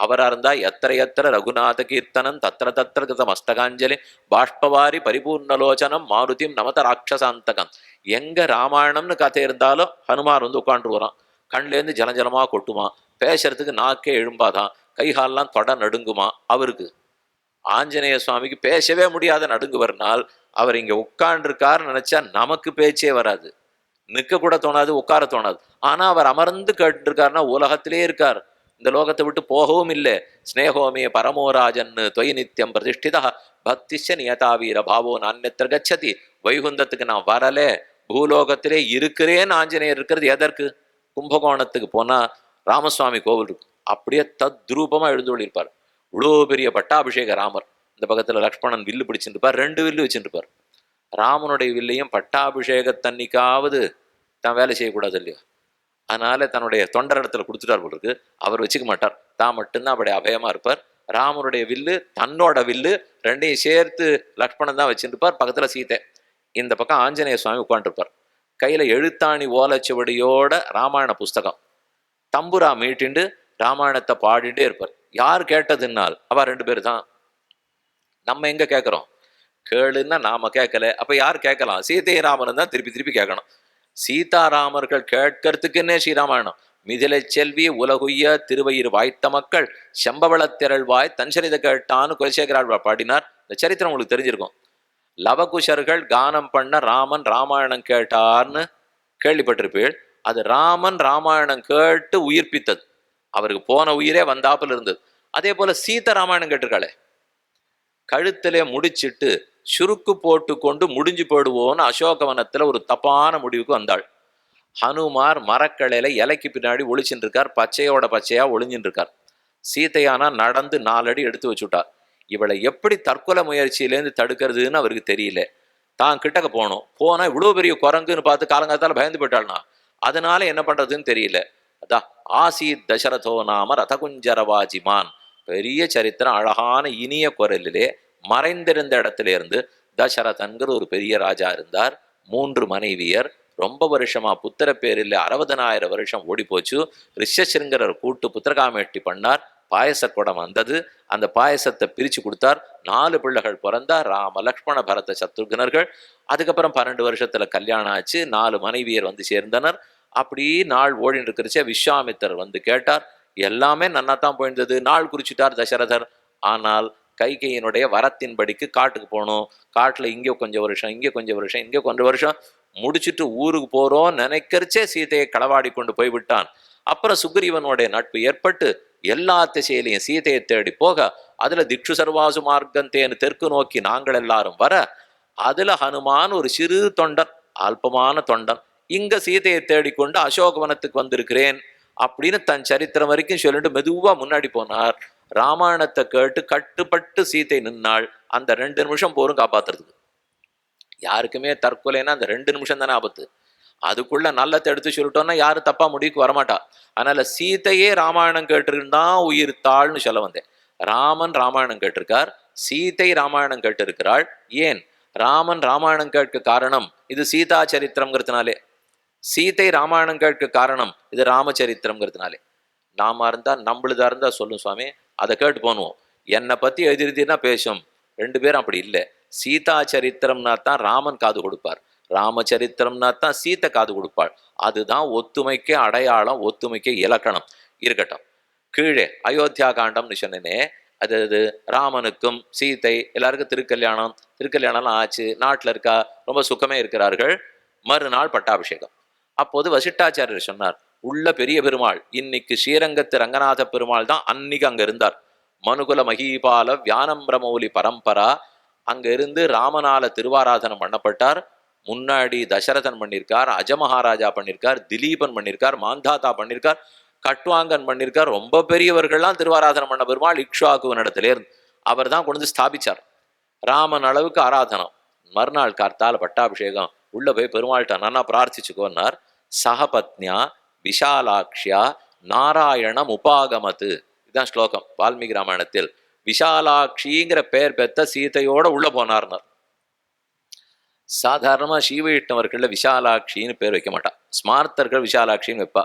அவரா இருந்தா எத்திர எத்திர ரகுநாத கீர்த்தனம் தத்திர தத்திர கிருத மஸ்தகாஞ்சலி பாஷ்பவாரி பரிபூர்ணலோச்சனம் மாருதிம் நமத ராட்சசாந்தகம். எங்க ராமாயணம்னு கதை இருந்தாலும் ஹனுமார் வந்து உட்காந்து வரான். கண்லேருந்து ஜலஜலமா கொட்டுமா, பேசுறதுக்கு நாக்கே எழும்பாதான், கைகாலெல்லாம் தொட நடுங்குமா. அவருக்கு ஆஞ்சநேய சுவாமிக்கு பேசவே முடியாத நடுங்குவர்னால் அவர் இங்க உட்கார்ந்துருக்காருன்னு நினைச்சா நமக்கு பேச்சே வராது, நிற்க கூட தோணாது, உட்கார தோணாது. ஆனா அவர் அமர்ந்து கேட்டு இருக்காருன்னா உலகத்திலே இருக்கார், இந்த லோகத்தை விட்டு போகவும் இல்லை. ஸ்னேகோமே பரமோராஜன் தொய் நித்தியம் பிரதிஷ்டிதா பக்திஷ நியதாவீர பாவோ நான்யத்திர கச்சதி. வைகுந்தத்துக்கு நான் வரல, பூலோகத்திலே இருக்கிறேன்னு ஆஞ்சநேயர் இருக்கிறது எதற்கு? கும்பகோணத்துக்கு போனா ராமசுவாமி கோவில் இருக்கும், அப்படியே தத்ரூபமா எழுந்துள்ளிருப்பார். இவ்வளோ பெரிய பட்டாபிஷேக ராமர். இந்த பக்கத்துல லக்ஷ்மணன் வில்லு பிடிச்சிருப்பார், 2 வில்லு வச்சுருப்பார். ராமனுடைய வில்லையும் பட்டாபிஷேகத்தன்னைக்காவது தான் வேலை செய்யக்கூடாது இல்லையா, அதனால தன்னுடைய தொண்டர் இடத்துல கொடுத்துட்டார் போல இருக்கு. அவர் வச்சுக்க மாட்டார், தான் மட்டும்தான் அப்படி அபயமா இருப்பார். ராமனுடைய வில்லு தன்னோட வில்லு ரெண்டையும் சேர்த்து லக்ஷ்மணன் தான் வச்சுருப்பார். பக்கத்துல சீதை, இந்த பக்கம் ஆஞ்சநேய சுவாமி உட்காந்துருப்பார். கையில எழுத்தாணி ஓலைச்சுவடியோட ராமாயண புஸ்தகம், தம்புரா மீட்டிண்டு ராமாயணத்தை பாடிட்டே இருப்பார். யார் கேட்டதுன்னால் அவ 2 பேர் தான். நம்ம எங்க கேட்கிறோம்? கேளுன்னா நாம கேட்கல, அப்ப யார் கேட்கலாம்? சீதை ராமன் தான் திருப்பி திருப்பி கேட்கணும். சீதாராமர்கள் கேட்கறதுக்குன்னே ஸ்ரீராமாயணம். மிதிலை செல்வி உலகுய்ய திருவயிறு வாய்த்த மக்கள் செம்பவளத்திரள்வாய் தன்சரித கேட்டான்னு குலசேகரால் பாடினார். இந்த சரித்திரம் உங்களுக்கு தெரிஞ்சிருக்கும். லவகுஷர்கள் கானம் பண்ண ராமன் ராமாயணம் கேட்டார்னு கேள்விப்பட்டிருப்பீள். அது ராமன் ராமாயணம் கேட்டு உயிர்ப்பித்தது, அவருக்கு போன உயிரே வந்தாப்புல இருந்தது. அதே போல சீத ராமாயணம் கேட்டிருக்காளே, கழுத்திலே முடிச்சிட்டு சுருக்கு போட்டு கொண்டு முடிஞ்சு போடுவோன்னு அசோகவனத்துல ஒரு தப்பான முடிவுக்கு வந்தாள். ஹனுமார் மரக்கலையில இலைக்கு பின்னாடி ஒளிச்சுட்டு இருக்கார், பச்சையோட பச்சையா ஒளிஞ்சுட்டு இருக்கார். சீதையானா நடந்து 4 அடி எடுத்து வச்சுட்டார். இவளை எப்படி தற்கொலை முயற்சியிலேருந்து தடுக்கிறதுன்னு அவருக்கு தெரியல. தான் கிட்டக்க போனோம், போனா இவ்வளவு பெரிய குரங்குன்னு பார்த்து காலங்காத்தால பயந்து போயிட்டாள்னா அதனால என்ன பண்றதுன்னு தெரியல. அதான் ஆசீத் தசரதோ நாம ரதகுஞ்சரவாஜிமான். பெரிய சரித்திரம், அழகான இனிய குரலிலே மறைந்திருந்த இடத்துல இருந்து தசரதன்கிற ஒரு பெரிய ராஜா இருந்தார். 3 மனைவியர், ரொம்ப வருஷமா புத்திர பேரில் 60,000 வருஷம் ஓடி போச்சு. ரிஷசிருங்கரர் கூட்டு புத்திரகாமேட்டி பண்ணார். பாயச குடம் வந்தது, அந்த பாயசத்தை பிரிச்சு கொடுத்தார். 4 பிள்ளைகள் பிறந்தார், ராம லக்ஷ்மண பரத சத்ருக்னர்கள். அதுக்கப்புறம் 12 வருஷத்துல கல்யாணம் ஆச்சு, 4 மனைவியர் வந்து சேர்ந்தனர். அப்படி நாள் ஓடின்னு இருக்கிறச்சே விஸ்வாமித்தர் வந்து கேட்டார். எல்லாமே நன்னாத்தான் போயிருந்தது, நாள் குறிச்சிட்டார் தசரதர். ஆனால் கைகையினுடைய வரத்தின்படிக்கு காட்டுக்கு போகணும். காட்டுல இங்கே கொஞ்சம் வருஷம், இங்கே கொஞ்சம் வருஷம், இங்கே கொஞ்சம் வருஷம் முடிச்சுட்டு ஊருக்கு போறோம் நினைக்கிறச்சே சீதையை களவாடி கொண்டு போய்விட்டான். அப்புறம் சுக்ரீவனுடைய நட்பு ஏற்பட்டு எல்லா திசையிலையும் சீதையை தேடி போக, அதுல திக்ஷு சர்வாசு மார்க்கந்தேன்னு தெற்கு நோக்கி நாங்கள் எல்லாரும் வர, அதுல ஹனுமான் ஒரு சிறு தொண்டன், அல்பமான தொண்டன், இங்க சீதையை தேடிக்கொண்டு அசோகவனத்துக்கு வந்திருக்கிறேன் அப்படின்னு தன் சரித்திரம் வரைக்கும் சொல்லிட்டு மெதுவா முன்னாடி போனார். ராமாயணத்தை கேட்டு கட்டுப்பட்டு சீதை நின்னாள். அந்த 2 நிமிஷம் போரும் காப்பாத்துறதுக்கு. யாருக்குமே தற்கொலைன்னா அந்த 2 நிமிஷம் தானே ஆபத்து. அதுக்குள்ள நல்லத்தை எடுத்து சொல்லிட்டோம்னா யாரும் தப்பா முடிவுக்கு வரமாட்டா. அதனால சீதையே ராமாயணம் கேட்டிருந்தான் உயிர் தாள்னு சொல்ல வந்தேன். ராமன் ராமாயணம் கேட்டிருக்கார், சீதை ராமாயணம் கேட்டிருக்கிறாள். ஏன் ராமன் ராமாயணம் கேட்க காரணம் இது சீதா சரித்திரம்ங்கிறதுனாலே, சீதை ராமாயணம் கேட்க காரணம் இது ராமச்சரித்திரம்ங்கிறதுனாலே. நாம இருந்தா நம்மளுதா இருந்தா சொல்லும் சுவாமி, அதை கேட்டு போனுவோம். என்னை பத்தி எழுதிருந்தீங்கன்னா பேசும். 2 பேரும் அப்படி இல்லை. சீதா சரித்திரம்னா தான் ராமன் காது கொடுப்பார், ராமச்சரித்திரம்னா தான் சீத்தை காது கொடுப்பாள். அதுதான் ஒத்துமைக்கு அடையாளம், ஒத்துமைக்கு இலக்கணம். இருக்கட்டும், கீழே அயோத்தியா காண்டம்னு சொன்னேனே, அது ராமனுக்கும் சீதை எல்லாருக்கும் திருக்கல்யாணம்லாம் ஆச்சு, நாட்டில் இருக்கா, ரொம்ப சுகமே இருக்கிறார்கள். மறுநாள் பட்டாபிஷேகம். அப்போது வசிட்டாச்சாரியர் சொன்னார், உள்ள பெரிய பெருமாள் இன்னைக்கு ஸ்ரீரங்கத்து ரங்கநாத பெருமாள் தான் அன்னைக்கு அங்க இருந்தார். மனுகுல மகிபால வியானம்பிரமௌலி பரம்பரா அங்க இருந்து ராமனால திருவாராதனம் பண்ணப்பட்டார். முன்னாடி தசரதன் பண்ணியிருக்கார், அஜமஹாராஜா பண்ணியிருக்கார், திலீபன் பண்ணியிருக்கார், மாந்தாத்தா பண்ணியிருக்கார், கட்வாங்கன் பண்ணியிருக்கார். ரொம்ப பெரியவர்கள்லாம் திருவாராதனம் பண்ண பெருமாள் இக்ஷாக்குவன் இடத்துல இருந்து அவர் தான் கொண்டு ஸ்தாபிச்சார். ராமன் அளவுக்கு ஆராதனம். மறுநாள் கார்த்தால பட்டாபிஷேகம். உள்ள போய் பெருமாள்கிட்ட நானா பிரார்த்திச்சுக்கோன்னார். சகபத்னியா விஷாலாக்ஷியா நாராயணம் உபாகமத்து. இதுதான் ஸ்லோகம் வால்மீகி ராமாயணத்தில். விஷாலாட்சிங்கிற பெயர் பெற்ற சீதையோட உள்ள போனார்னார். சாதாரணமா ஸ்ரீவைஷ்ணவர்கள்ல விஷாலாட்சின்னு பேர் வைக்க மாட்டா, ஸ்மார்த்தர்கள் விஷாலாட்சின்னு வைப்பா.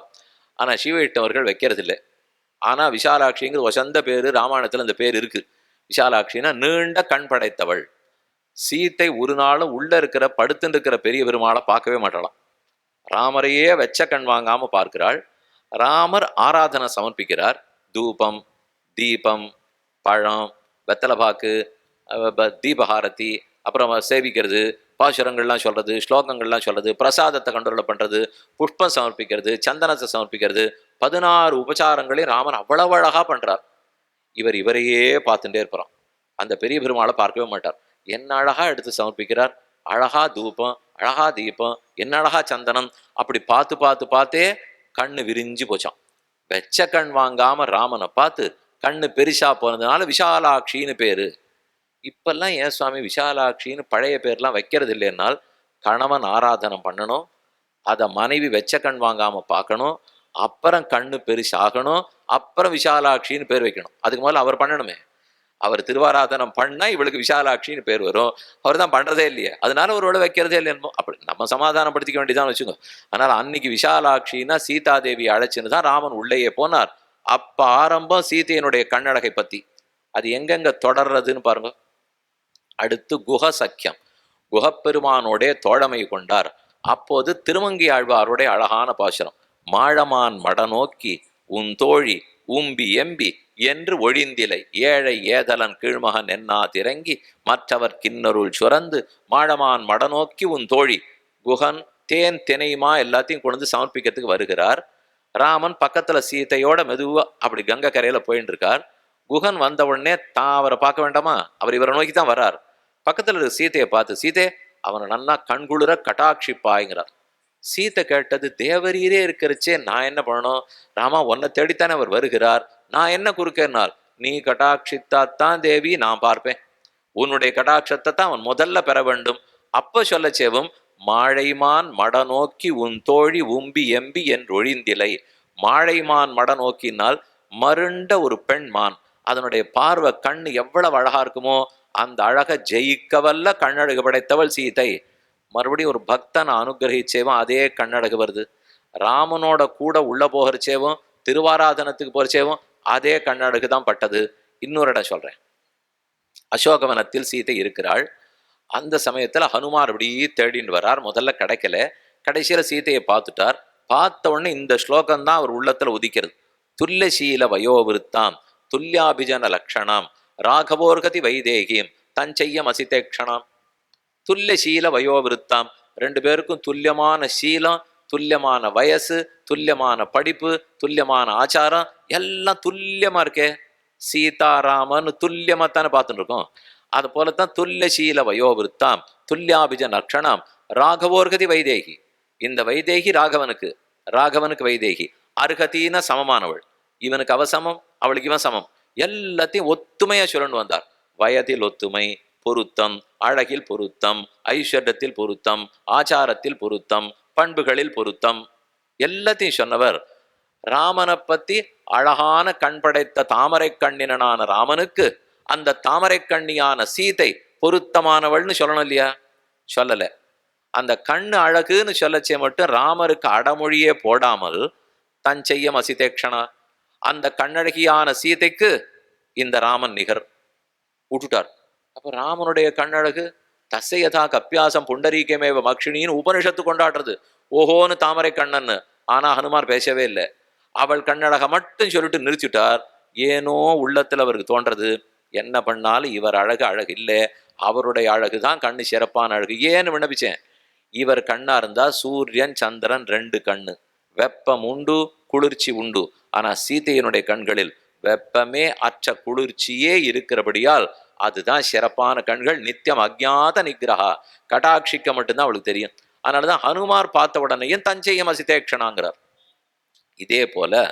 ஆனா ஸ்ரீவைஷ்ணவர்கள் வைக்கிறது இல்லை. ஆனா விஷாலாட்சிங்கிற வசந்த பேரு ராமாயணத்துல அந்த பேர் இருக்கு. விஷாலாட்சின்னா நீண்ட கண் படைத்தவள். சீத்தை ஒரு நாளும் உள்ள இருக்கிற படுத்துட்டு இருக்கிற பெரிய பெருமாளை பார்க்கவே மாட்டாளாம். ராமரையே வெச்ச கண் வாங்காம பார்க்கிறாள். ராமர் ஆராதனை சமர்ப்பிக்கிறார். தூபம், தீபம், பழம், வெத்தலைபாக்கு, தீபஹாரதி, அப்புறம் சேவிக்கிறது, பாசுரங்கள்லாம் சொல்றது, ஸ்லோகங்கள்லாம் சொல்றது, பிரசாதத்தை கண்ட்ரோல் பண்றது, புஷ்பம் சமர்ப்பிக்கிறது, சந்தனத்தை சமர்ப்பிக்கிறது, 16 உபச்சாரங்களையும் ராமன் அவ்வளவு அழகா பண்றார். இவரையே பார்த்துட்டே இருப்பாராம். அந்த பெரிய பெருமாளை பார்க்கவே மாட்டார். என்ன அழகா எடுத்து சமர்ப்பிக்கிறார், அழகா தூபம், அழகா தீபம், என்ன அழகா சந்தனம். அப்படி பார்த்து பார்த்து பார்த்தே கண்ணு விரிஞ்சு போச்சான். வெச்ச கண் வாங்காம ராமனை பார்த்து கண்ணு பெருசா போனதுனால விஷாலாட்சின்னு பேரு. இப்பெல்லாம் ஏன் சுவாமி விஷாலாட்சின்னு பழைய பேர்லாம் வைக்கிறது இல்லைன்னால், கணவன் ஆராதனம் பண்ணணும், அதை மனைவி வெச்ச கண் வாங்காம பார்க்கணும், அப்புறம் கண்ணு பெருசாகணும், அப்புறம் விஷாலாட்சின்னு பேர் வைக்கணும். அதுக்கு முதல்ல அவர் பண்ணணுமே. அவர் திருவாராதனம் பண்ணா இவளுக்கு விஷாலாட்சின்னு பேர் வரும். அவர் தான் பண்றதே இல்லையே, அதனால ஒருவேளை வைக்கிறதே இல்லைன்னு அப்படி நம்ம சமாதானப்படுத்திக்க வேண்டியதான் வச்சுக்கோ. அதனால அன்னைக்கு விஷாலாட்சின்னா சீதாதேவி அழைச்சுன்னு தான் ராமன் உள்ளேயே போனார். அப்ப ஆரம்பம் சீதையனுடைய கண்ணழகை பத்தி. அது எங்கெங்க தொடர்றதுன்னு பாருங்க. அடுத்து குஹ சக்கியம், குஹப்பெருமானோடைய தோழமை கொண்டார். அப்போது திருமங்கி ஆழ்வாருடைய அழகான பாசுரம், மாழமான் மடநோக்கி உன் தோழி ஊம்பி எம்பி என்று ஒழிந்திலை ஏழை ஏதலன் கீழ்மகன் என்னா திறங்கி மற்றவர் கிண்ணருள் சுரந்து மாழமான் மடநோக்கி உன் தோழி. குஹன் தேன் தினையுமா எல்லாத்தையும் கொண்டு வந்து சமர்ப்பிக்கிறதுக்கு வருகிறார். ராமன் பக்கத்துல சீதையோட மெதுவா அப்படி கங்கை கரையில போயின்னு இருக்கார். குஹன் வந்த உடனே தான் அவரை பார்க்க வேண்டாமா, அவர் இவரை நோக்கி தான் வர்றார். பக்கத்துல இருக்க சீதையை பார்த்து, சீதை அவனை நன்னா கண்குளிர கட்டாட்சிப்பாய்ங்கிறார். சீத்தை கேட்டது, தேவரீரே இருக்கிறச்சே நான் என்ன பண்ணணும், ராமா உன்னை தேடித்தானே அவர் வருகிறார், நான் என்ன குறுக்கேனால், நீ கட்டாட்சித்தாத்தான் தேவி நான் பார்ப்பேன், உன்னுடைய கட்டாட்சத்தை தான் அவன் முதல்ல பெற வேண்டும். அப்ப சொல்ல சேவும், மாழைமான் மட நோக்கி உன் தோழி உம்பி எம்பி என்று ஒழிந்திலை. மாழைமான் மட நோக்கினால் மருண்ட ஒரு பெண் மான், அதனுடைய பார்வை கண்ணு எவ்வளவு அழகா இருக்குமோ அந்த அழகை ஜெயிக்கவல்ல கண்ணழகு படைத்தவள் சீதை. மறுபடியும் ஒரு பக்தனை அனுகிரகிச்சேவும் அதே கண்ணழகு வருது. ராமனோட கூட உள்ள போகிறச்சேவும் திருவாராதனத்துக்கு போறச்சேவும் அதே கண்ணழகு தான் பட்டது. இன்னொரு இடம் சொல்றேன். அசோகவனத்தில் சீதை இருக்கிறாள். அந்த சமயத்துல ஹனுமார் அப்படியே தேடின்னு வர்றார். முதல்ல கிடைக்கல, கடைசியில சீதையை பார்த்துட்டார். பார்த்த உடனே இந்த ஸ்லோகம்தான் அவர் உள்ளத்துல உதிக்கிறது. துல்யசீல வயோவிருத்தாம் துல்யாபிஜன லக்ஷணாம் ராகவோர்கதி வைதேகியம் தஞ்செய்யம் அசிதேக்ஷணாம். துல்யசீல வயோவிருத்தாம், ரெண்டு பேருக்கும் துல்லியமான சீலம், துல்லியமான வயசு, துல்லியமான படிப்பு, துல்லியமான ஆச்சாரம், எல்லாம் துல்லியமா இருக்கே. சீதாராமன் துல்லியமாத்தானே பார்த்துட்டு இருக்கோம். அது போலத்தான் துல்யசீல வயோவிருத்தாம் துல்யாபிஜ லக்ஷணாம் ராகவோர்கதி வைதேகி. இந்த வைதேகி ராகவனுக்கு, ராகவனுக்கு வைதேகி அருகத்தின சமமானவள். இவனுக்கு அவ சமம், அவளுக்கு இவன் சமம். எல்லாத்தையும் ஒத்துமையா சொல்லணும் வந்தார். வயதில் ஒத்துமை, பொருத்தம், அழகில் பொருத்தம், ஐஸ்வர்யத்தில் பொருத்தம், ஆச்சாரத்தில் பொருத்தம், பண்புகளில் பொருத்தம், எல்லாத்தையும் சொன்னவர். ராமனை பத்தி அழகான கண் படைத்த தாமரை கண்ணினான ராமனுக்கு அந்த தாமரை கண்ணியான சீதை பொருத்தமானவள்னு சொல்லணும் இல்லையா? சொல்லல. அந்த கண்ணு அழகுன்னு சொல்லச்சே மட்டும் ராமருக்கு அடமொழியே போடாமல் தஞ்செய்யம் அசிதேக்ஷணா, அந்த கண்ணழகியான சீதைக்கு இந்த ராமன் நிகர் விட்டுட்டார். அப்ப ராமனுடைய கண்ணழகு தசையதா கப்பியாசம் புண்டரீகமேவ மக்ஷினின்னு உபனிஷத்து கொண்டாடுறது. ஓஹோன்னு தாமரை கண்ணன்னு. ஆனா ஹனுமார் பேசவே இல்லை. அவள் கண்ணழக மட்டும் சொல்லிட்டு நிறுத்திட்டார். ஏனோ உள்ளத்துல அவருக்கு தோன்றது, என்ன பண்ணாலும் இவர் அழகு அழகு இல்லை, அவருடைய அழகு தான் கண்ணு சிறப்பான அழகு. ஏன்னு விண்ணப்பிச்சேன். இவர் கண்ணா இருந்தா சூரியன் சந்திரன் ரெண்டு கண்ணு, வெப்பம் உண்டு குளிர்ச்சி உண்டு. ஆனா சீதையனுடைய கண்களில் வெப்பமே அற்ற குளிர்ச்சியே இருக்கிறபடியால் அதுதான் சிறப்பான கண்கள். நித்தியம் அஜ்ஞாத நிகிரகா, கடாட்சிக்க மட்டும்தான் அவளுக்கு தெரியும். அதனாலதான் ஹனுமார் பார்த்த உடனேயும் தஞ்சையம் அசிதேக்ஷனாங்கிறார். இதே போல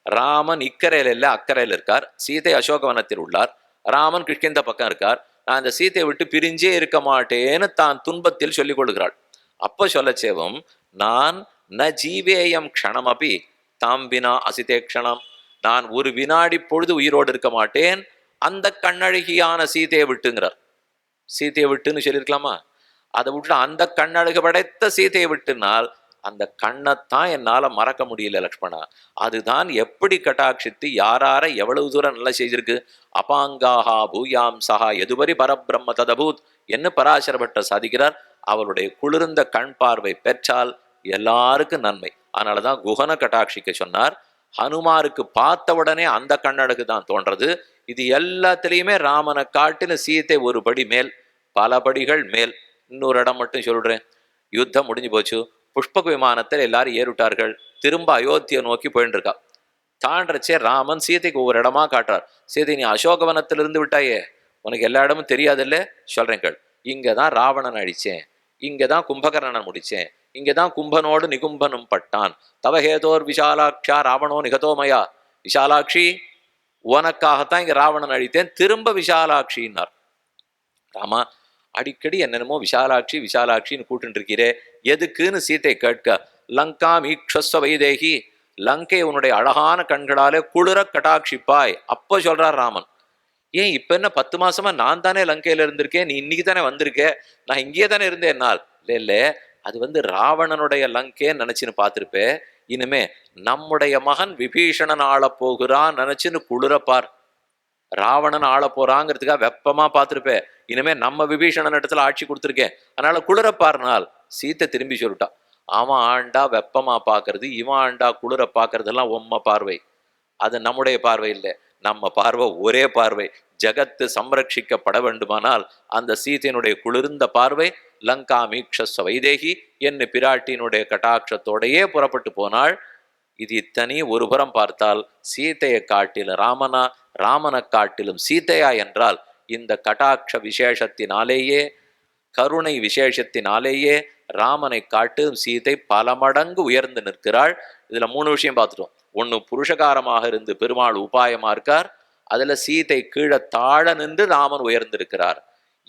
ராமன் இக்கரையில் இல்லை அக்கறையில் இருக்கார், சீதை அசோகவனத்தில் உள்ளார், ராமன் கிஷ்கிந்த பக்கம் இருக்கார். நான் அந்த சீதையை விட்டு பிரிஞ்சே இருக்க மாட்டேன்னு தான் துன்பத்தில் சொல்லிக் கொள்கிறாள். அப்ப சொல்லச்சேவும், நான் ந ஜீவேயம் க்ஷணமபி தாம்பினா அசிதேக்ஷணம், நான் ஒரு வினாடி பொழுது உயிரோடு இருக்க மாட்டேன் அந்த கண்ணழகியான சீதையை விட்டுங்கிறார். சீதையை விட்டுன்னு சொல்லியிருக்கலாமா? அதை விட்டு அந்த கண்ணழகு படைத்த சீதையை விட்டுனால் அந்த கண்ணைத்தான் என்னால மறக்க முடியல லக்ஷ்மணா. அதுதான் எப்படி கட்டாட்சித்து யாரார எவ்வளவு தூரம் நல்லா செய்திருக்கு. அபாங்காஹா பூயாம் சஹா எதுவரி பரபிரம்ம ததபூத் என்ன பராசரப்பட்ட சாதிக்கிறார். அவளுடைய குளிர்ந்த கண் பார்வை பெற்றால் எல்லாருக்கும் நன்மை. அதனாலதான் குஹன கட்டாட்சிக்க சொன்னார். ஹனுமாருக்கு பார்த்த உடனே அந்த கண்ணழகு தான் தோன்றது. இது எல்லாத்திலையுமே ராமனை காட்டின சீத்தை ஒரு படி மேல், பல படிகள் மேல். இன்னொரு இடம் மட்டும் சொல்றேன். யுத்தம் முடிஞ்சு போச்சு. புஷ்பக விமானத்தில் எல்லாரும் ஏறிட்டார்கள். திரும்ப அயோத்தியை நோக்கி போயிட்டு இருக்கா. தாண்டச்சே ராமன் சீதைக்கு ஒவ்வொரு இடமா காட்டுறார். சீதை, நீ அசோகவனத்திலிருந்து விட்டாயே, உனக்கு எல்லா இடமும் தெரியாதுல்ல, சொல்றேங்கள். இங்கதான் ராவணன் அழிச்சேன், இங்கதான் கும்பகர்ணன் முடிச்சேன், இங்கதான் கும்பனோடு நிகும்பனும் பட்டான். தவஹேதோர் விஷாலாட்சா ராவணோ நிகதோமயா. விஷாலாட்சி, உனக்காகத்தான் இங்க ராவணன் அழித்தேன், திரும்ப விஷாலாட்சின்னார். ராமா, அடிக்கடி என்னென்னமோ விஷாலாட்சி விஷாலாட்சின்னு கூட்டு இருக்கிறே, எதுக்குன்னு சீத்தை கேட்க, லங்கா மீக்ஷஸ்வ வைதேகி, லங்கை உன்னுடைய அழகான கண்களாலே குளிர கட்டாட்சிப்பாய். அப்போ சொல்றார் ராமன். ஏன் இப்ப என்ன 10 மாசமா நான் தானே லங்கையில இருந்திருக்கேன், நீ இன்னைக்கு தானே வந்திருக்கே, நான் இங்கேயே தானே இருந்தேன் என்னால். இல்ல, அது ராவணனுடைய லங்கேன்னு நினைச்சுன்னு பார்த்திருப்பே. இனிமே நம்முடைய மகன் விபீஷணன் ஆள போகிறான் நினைச்சுன்னு குளிரப்பார். ராவணன் ஆள போறாங்கிறதுக்காக வெப்பமா பார்த்திருப்பேன். இனிமே நம்ம விபீஷணன் இடத்துல ஆட்சி கொடுத்துருக்கேன், அதனால குளிரப்பார்னால். சீத்தை திரும்பி சொல்லிட்டா, அவன் ஆண்டா வெப்பமா பாக்குறது, இவன் ஆண்டா குளிர பாக்குறதெல்லாம் உம்ம பார்வை, அது நம்முடைய பார்வை இல்லை. நம்ம பார்வை ஒரே பார்வை. ஜகத்து சம்ரட்சிக்கப்பட வேண்டுமானால் அந்த சீதையினுடைய குளிர்ந்த பார்வை லங்கா மீக்ஷஸ்வ வைதேகி என்ன பிராட்டியினுடைய கட்டாட்சத்தோடையே புறப்பட்டு போனாள். இது இத்தனை ஒரு புறம் பார்த்தால் சீதையை காட்டிலும் ராமனா, ராமனை காட்டிலும் சீதையா என்றால் இந்த கட்டாட்ச விசேஷத்தினாலேயே, கருணை விசேஷத்தினாலேயே ராமனை காட்டும் சீதை பல மடங்கு உயர்ந்து நிற்கிறாள். இதுல 3 விஷயம் பார்த்துட்டோம். ஒண்ணு, புருஷகாரமாக இருந்து பெருமாள் உபாயமா இருக்கார். அதுல சீதை கீழே தாழ நின்று ராமன் உயர்ந்திருக்கிறார்.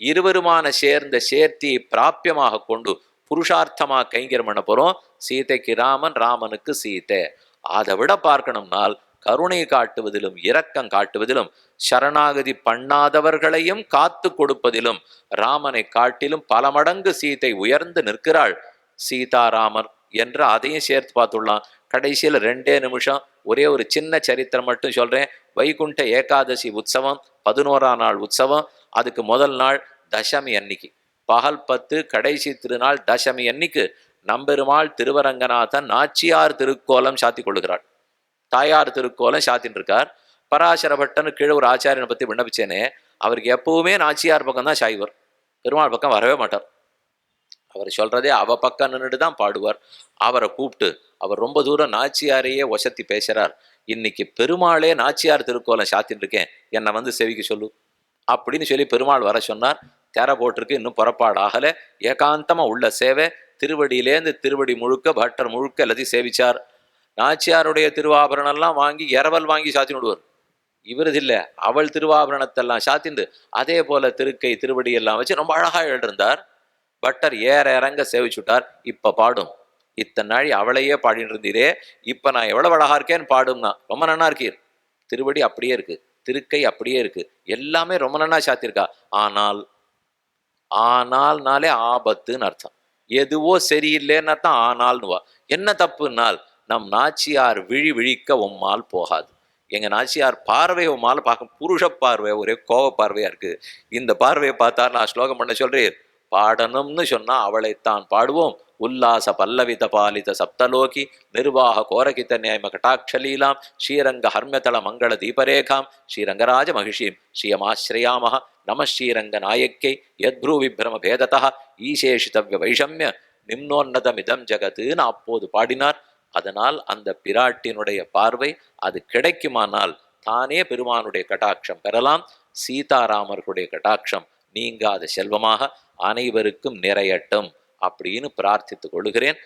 இருவருமான சேர்ந்த சேர்த்தியை பிராபியமாக கொண்டு புருஷார்த்தமா கைங்கரம் பண்ண போறோம். சீதைக்கு ராமன், ராமனுக்கு சீதை. அதை விட பார்க்கணும்னால் கருணை காட்டுவதிலும் இரக்கம் காட்டுவதிலும் சரணாகதி பண்ணாதவர்களையும் காத்து கொடுப்பதிலும் ராமனை காட்டிலும் பல மடங்கு சீதை உயர்ந்து நிற்கிறாள். சீதாராமர் என்று அதையும் சேர்த்து பார்த்துடலாம். கடைசியில் 2 நிமிஷம் ஒரே ஒரு சின்ன சரித்திரம் மட்டும் சொல்றேன். வைகுண்ட ஏகாதசி உற்சவம் 11ஆம் நாள் உற்சவம். அதுக்கு முதல் நாள் தசமி அன்னைக்கு பகல் 10, கடைசி திருநாள் தசமி அன்னைக்கு நம்பெருமாள் திருவரங்கநாதன் நாச்சியார் திருக்கோலம் சாத்தி கொள்ளுகிறாள். தாயார் திருக்கோலம் சாத்தின்னு இருக்கார். பராசரபட்டன் கீழே ஒரு ஆச்சாரியனை பத்தி விண்ணப்பிச்சேனே, அவருக்கு எப்பவுமே நாச்சியார் பக்கம் தான் சாய்வர், பெருமாள் பக்கம் வரவே மாட்டார். அவர் சொல்றதே அவ பக்கம் நின்றுட்டு தான் பாடுவார். அவரை கூப்பிட்டு அவர் ரொம்ப தூரம் நாச்சியாரையே ஒசத்தி பேசுறார். இன்னைக்கு பெருமாளே நாச்சியார் திருக்கோலம் சாத்தின்னு இருக்கேன், என்னை வந்து செவிக்க சொல்லு அப்படின்னு சொல்லி பெருமாள் வர சொன்னார். திரை போட்டிருக்கு, இன்னும் புறப்பாடு ஆகலை. ஏகாந்தமா உள்ள சேவை. திருவடியிலேருந்து திருவடி முழுக்க பட்டர் முழுக்க எல்லாத்தையும் சேவிச்சார். நாச்சியாருடைய திருவாபரணம்லாம் வாங்கி இரவல் வாங்கி சாத்தின்னு விடுவார். இவரது இல்லை, அவள் திருவாபரணத்தெல்லாம் சாத்திண்டு அதே போல திருக்கை திருவடி எல்லாம் வச்சு ரொம்ப அழகா எழுதிருந்தார். பட்டர் ஏற இறங்க சேவிச்சுட்டார். இப்ப பாடும், இத்தனை நாளி அவளையே பாடிட்டு இருந்தீரே, இப்ப நான் எவ்வளவு அழகா இருக்கேன்னு பாடும்னா. ரொம்ப நன்னா இருக்கீர், திருவடி அப்படியே இருக்கு, திருக்கை அப்படியே இருக்கு, எல்லாமே ரொம்ப நன்னா சாத்திருக்கா. ஆனால்னாலே ஆபத்துன்னு அர்த்தம். எதுவோ சரியில்லைன்னு அர்த்தம் ஆனால்னுவா. என்ன தப்புனால், நம் நாச்சியார் விழிக்க உம்மால் போகாது. எங்க நாச்சியார் பார்வை உம்மால் பார்க்க, புருஷ பார்வை ஒரே கோவ பார்வையா இருக்கு. இந்த பார்வையை பார்த்தா நான் ஸ்லோகம் பண்ண சொல்றேன். பாடணும்னு சொன்னா அவளைத்தான் பாடுவோம். உல்லாச பல்லவித பாலித சப்தலோகி நிர்வாக கோரகித நியாயம கட்டாட்சலீலாம் ஸ்ரீரங்க ஹர்மதள மங்கள தீபரேகாம் ஸ்ரீரங்கராஜ மகிஷீம் ஸ்ரீயமாஸ்ரயாமஹ நம ஸ்ரீரங்க நாயக்கை யத்ரூ விப்ரம பேததா ஈசேஷிதவ்ய வைஷமிய நிம்னோன்னதமிதம் ஜகத்துன்னு அப்போது பாடினார். அதனால் அந்த பிராட்டினுடைய பார்வை அது கிடைக்குமானால் தானே பெருமானுடைய கட்டாட்சம் பெறலாம். சீதாராமர்களுடைய கட்டாட்சம் நீங்காத செல்வமாக அனைவருக்கும் நிறையட்டும் அப்படின்னு பிரார்த்தித்துக் கொள்கிறேன்.